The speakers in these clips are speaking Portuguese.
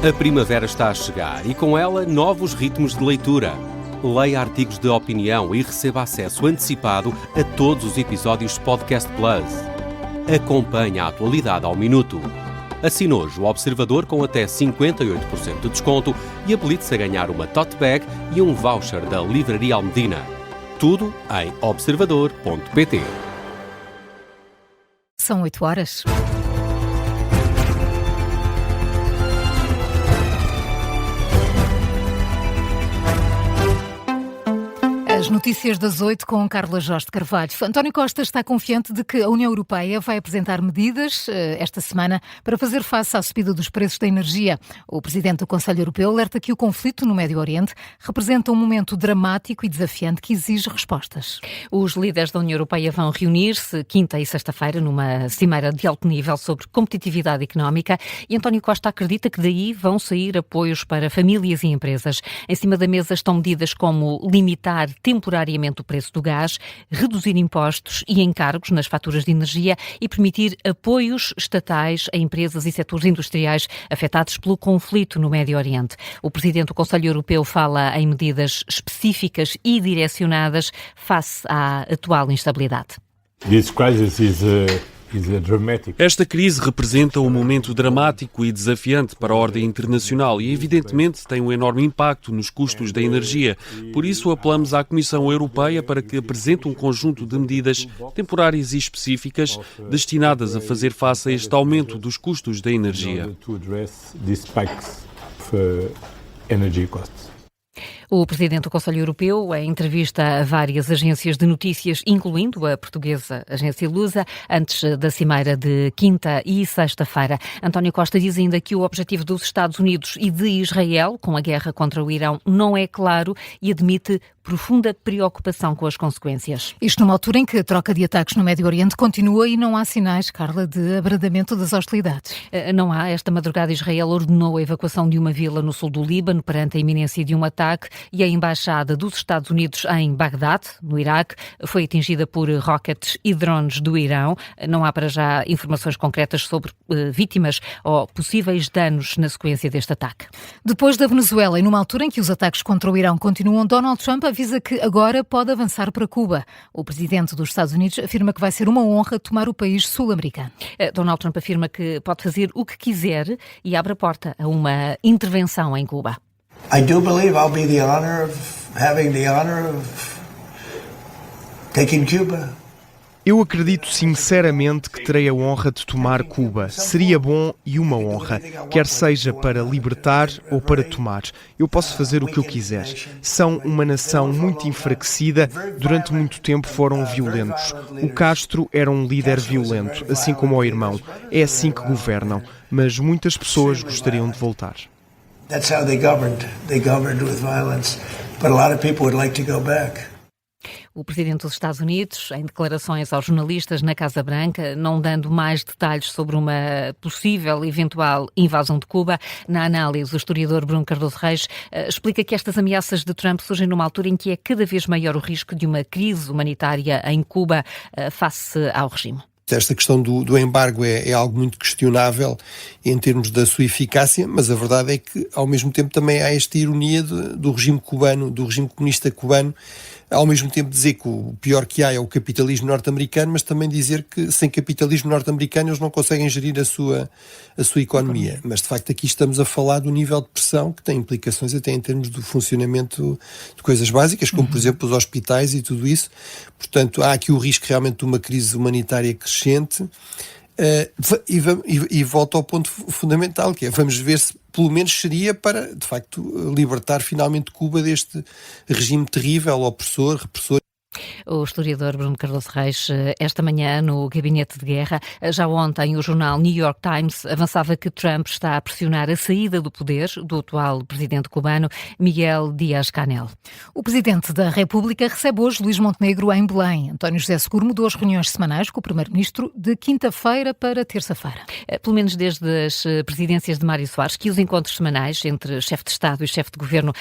A primavera está a chegar e com ela novos ritmos de leitura. Leia artigos de opinião e receba acesso antecipado a todos os episódios de Podcast Plus. Acompanhe a atualidade ao minuto. Assine hoje o Observador com até 58% de desconto e habilite-se a ganhar uma tote bag e um voucher da Livraria Almedina. Tudo em observador.pt. São 8 horas. As notícias das 8 com Carla Jorge de Carvalho. António Costa está confiante de que a União Europeia vai apresentar medidas esta semana para fazer face à subida dos preços da energia. O presidente do Conselho Europeu alerta que o conflito no Médio Oriente representa um momento dramático e desafiante que exige respostas. Os líderes da União Europeia vão reunir-se quinta e sexta-feira numa cimeira de alto nível sobre competitividade económica e António Costa acredita que daí vão sair apoios para famílias e empresas. Em cima da mesa estão medidas como limitar temporariamente o preço do gás, reduzir impostos e encargos nas faturas de energia e permitir apoios estatais a empresas e setores industriais afetados pelo conflito no Médio Oriente. O presidente do Conselho Europeu fala em medidas específicas e direcionadas face à atual instabilidade. Esta crise representa um momento dramático e desafiante para a ordem internacional e, evidentemente, tem um enorme impacto nos custos da energia. Por isso, apelamos à Comissão Europeia para que apresente um conjunto de medidas temporárias e específicas destinadas a fazer face a este aumento dos custos da energia. O presidente do Conselho Europeu, em entrevista a várias agências de notícias, incluindo a portuguesa agência Lusa, antes da cimeira de quinta e sexta-feira. António Costa diz ainda que o objetivo dos Estados Unidos e de Israel, com a guerra contra o Irão, não é claro e admite profunda preocupação com as consequências. Isto numa altura em que a troca de ataques no Médio Oriente continua e não há sinais, Carla, de abrandamento das hostilidades. Não há. Esta madrugada Israel ordenou a evacuação de uma vila no sul do Líbano perante a iminência de um ataque e a embaixada dos Estados Unidos em Bagdade, no Iraque, foi atingida por rockets e drones do Irão. Não há para já informações concretas sobre vítimas ou possíveis danos na sequência deste ataque. Depois da Venezuela e numa altura em que os ataques contra o Irão continuam, Donald Trump avisa que agora pode avançar para Cuba. O presidente dos Estados Unidos afirma que vai ser uma honra tomar o país sul-americano. Donald Trump afirma que pode fazer o que quiser e abre a porta a uma intervenção em Cuba. I do believe I'll be having the honor of taking Cuba. Eu acredito sinceramente que terei a honra de tomar Cuba. Seria bom e uma honra, quer seja para libertar ou para tomar. Eu posso fazer o que eu quiser. São uma nação muito enfraquecida, durante muito tempo foram violentos. O Castro era um líder violento, assim como o irmão. É assim que governam, mas muitas pessoas gostariam de voltar. That's how they governed. They governed with violence, but a lot of people would like to go back. O presidente dos Estados Unidos, em declarações aos jornalistas na Casa Branca, não dando mais detalhes sobre uma possível, eventual invasão de Cuba. Na análise, o historiador Bruno Cardoso Reis explica que estas ameaças de Trump surgem numa altura em que é cada vez maior o risco de uma crise humanitária em Cuba face ao regime. Esta questão do embargo é algo muito questionável em termos da sua eficácia, mas a verdade é que, ao mesmo tempo, também há esta ironia do regime cubano, do regime comunista cubano, ao mesmo tempo dizer que o pior que há é o capitalismo norte-americano, mas também dizer que sem capitalismo norte-americano eles não conseguem gerir a sua economia. Mas, de facto, aqui estamos a falar do nível de pressão que tem implicações até em termos do funcionamento de coisas básicas, como, por exemplo, os hospitais e tudo isso. Portanto, há aqui o risco realmente de uma crise humanitária crescente. E volto ao ponto fundamental, que é, vamos ver se pelo menos seria para, de facto, libertar finalmente Cuba deste regime terrível, opressor, repressor. O historiador Bruno Cardoso Reis, esta manhã no Gabinete de Guerra. Já ontem o jornal New York Times avançava que Trump está a pressionar a saída do poder do atual presidente cubano, Miguel Díaz-Canel. O presidente da República recebe hoje Luís Montenegro em Belém. António José Seguro mudou as reuniões semanais com o primeiro-ministro de quinta-feira para terça-feira. Pelo menos desde as presidências de Mário Soares, que os encontros semanais entre chefe de Estado e chefe de Governo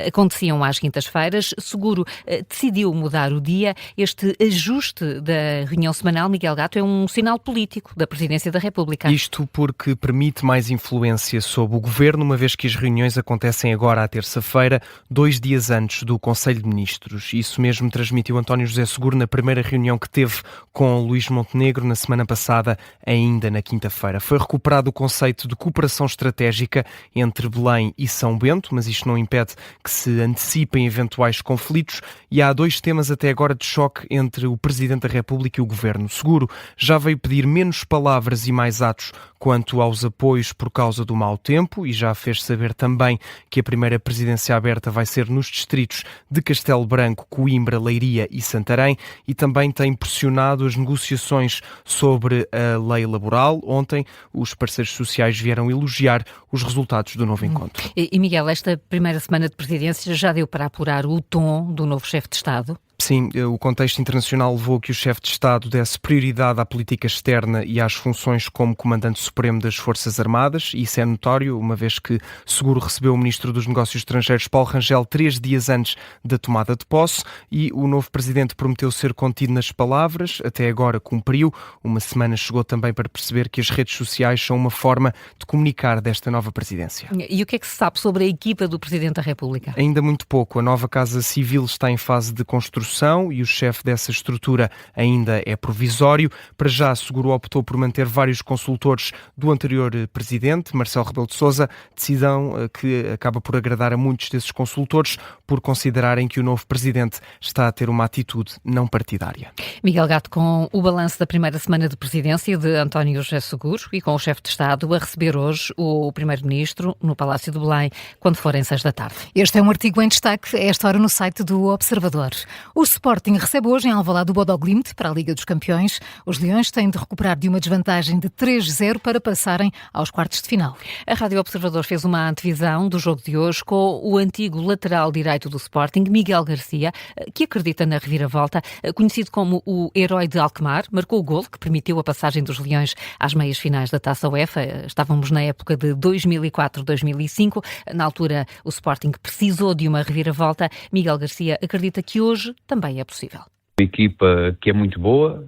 aconteciam às quintas-feiras, Seguro decidiu mudar o dia. Este ajuste da reunião semanal, Miguel Gato, é um sinal político da Presidência da República. Isto porque permite mais influência sobre o Governo, uma vez que as reuniões acontecem agora à terça-feira, 2 dias antes do Conselho de Ministros. Isso mesmo transmitiu António José Seguro na primeira reunião que teve com Luís Montenegro na semana passada, ainda na quinta-feira. Foi recuperado o conceito de cooperação estratégica entre Belém e São Bento, mas isto não impede que se antecipem eventuais conflitos, e há 2 temas até agora de choque entre o Presidente da República e o Governo. Seguro já veio pedir menos palavras e mais atos quanto aos apoios por causa do mau tempo e já fez saber também que a primeira presidência aberta vai ser nos distritos de Castelo Branco, Coimbra, Leiria e Santarém, e também tem pressionado as negociações sobre a lei laboral. Ontem os parceiros sociais vieram elogiar os resultados do novo encontro. E Miguel, esta primeira semana de presidência já deu para apurar o tom do novo chefe de Estado? Sim, o contexto internacional levou a que o chefe de Estado desse prioridade à política externa e às funções como Comandante Supremo das Forças Armadas, e isso é notório, uma vez que Seguro recebeu o Ministro dos Negócios Estrangeiros, Paulo Rangel, 3 dias antes da tomada de posse, e o novo Presidente prometeu ser contido nas palavras, até agora cumpriu. Uma semana chegou também para perceber que as redes sociais são uma forma de comunicar desta nova presidência. E o que é que se sabe sobre a equipa do Presidente da República? Ainda muito pouco. A nova Casa Civil está em fase de construção e o chefe dessa estrutura ainda é provisório. Para já, Seguro optou por manter vários consultores do anterior presidente, Marcelo Rebelo de Sousa, decisão que acaba por agradar a muitos desses consultores por considerarem que o novo presidente está a ter uma atitude não partidária. Miguel Gato, com o balanço da primeira semana de presidência de António José Seguro e com o chefe de Estado a receber hoje o primeiro-ministro no Palácio de Belém, quando forem 6 da tarde. Este é um artigo em destaque a esta hora no site do Observador. O Sporting recebe hoje em Alvalade o Bodo Glimt para a Liga dos Campeões. Os Leões têm de recuperar de uma desvantagem de 3-0 para passarem aos quartos de final. A Rádio Observador fez uma antevisão do jogo de hoje com o antigo lateral direito do Sporting, Miguel Garcia, que acredita na reviravolta. Conhecido como o herói de Alkmaar, marcou o golo que permitiu a passagem dos Leões às meias finais da Taça UEFA. Estávamos na época de 2004-2005. Na altura, o Sporting precisou de uma reviravolta. Miguel Garcia acredita que hoje também é possível. Uma equipa que é muito boa,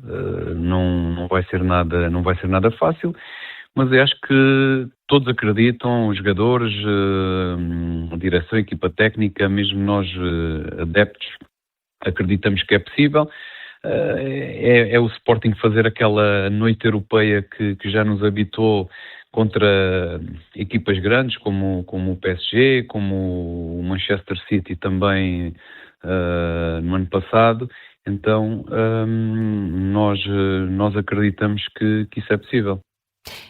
não vai ser nada fácil, mas eu acho que todos acreditam, os jogadores, a direção, a equipa técnica, mesmo nós adeptos, acreditamos que é possível. É o Sporting fazer aquela noite europeia que já nos habitou contra equipas grandes como o PSG, como o Manchester City também no ano passado. Então nós acreditamos que isso é possível.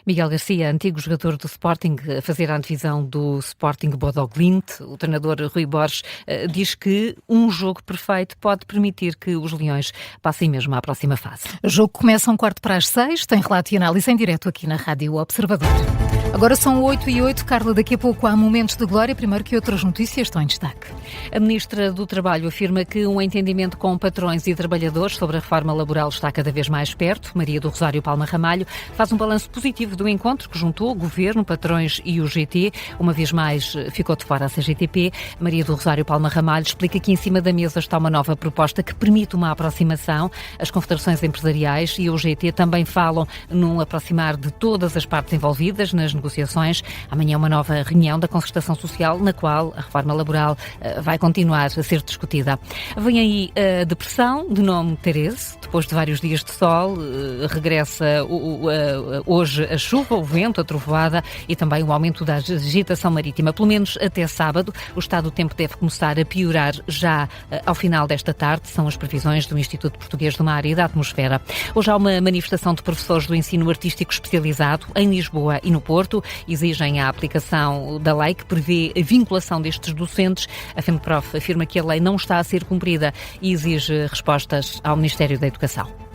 Miguel Garcia, antigo jogador do Sporting, a fazer a antevisão do Sporting Bodo Glimt. O treinador Rui Borges diz que um jogo perfeito pode permitir que os Leões passem mesmo à próxima fase. O jogo começa 5:45, tem relato e análise em direto aqui na Rádio Observador. Agora são 8:08, Carla, daqui a pouco há momentos de glória, primeiro que outras notícias estão em destaque. A Ministra do Trabalho afirma que um entendimento com patrões e trabalhadores sobre a reforma laboral está cada vez mais perto. Maria do Rosário Palma Ramalho faz um balanço positivo do encontro que juntou Governo, patrões e o GT. Uma vez mais ficou de fora a CGTP. Maria do Rosário Palma Ramalho explica que em cima da mesa está uma nova proposta que permite uma aproximação. As confederações empresariais e o GT também falam num aproximar de todas as partes envolvidas nas negociações. Amanhã uma nova reunião da concertação social na qual a reforma laboral vai continuar a ser discutida. Vem aí a depressão, de nome Terese. Depois de vários dias de sol, regressa hoje a chuva, o vento, a trovoada e também o aumento da agitação marítima. Pelo menos até sábado, o estado do tempo deve começar a piorar já ao final desta tarde. São as previsões do Instituto Português do Mar e da Atmosfera. Hoje há uma manifestação de professores do ensino artístico especializado em Lisboa e no Porto. Exigem a aplicação da lei que prevê a vinculação destes docentes. A FEMPROF afirma que a lei não está a ser cumprida e exige respostas ao Ministério da Educação.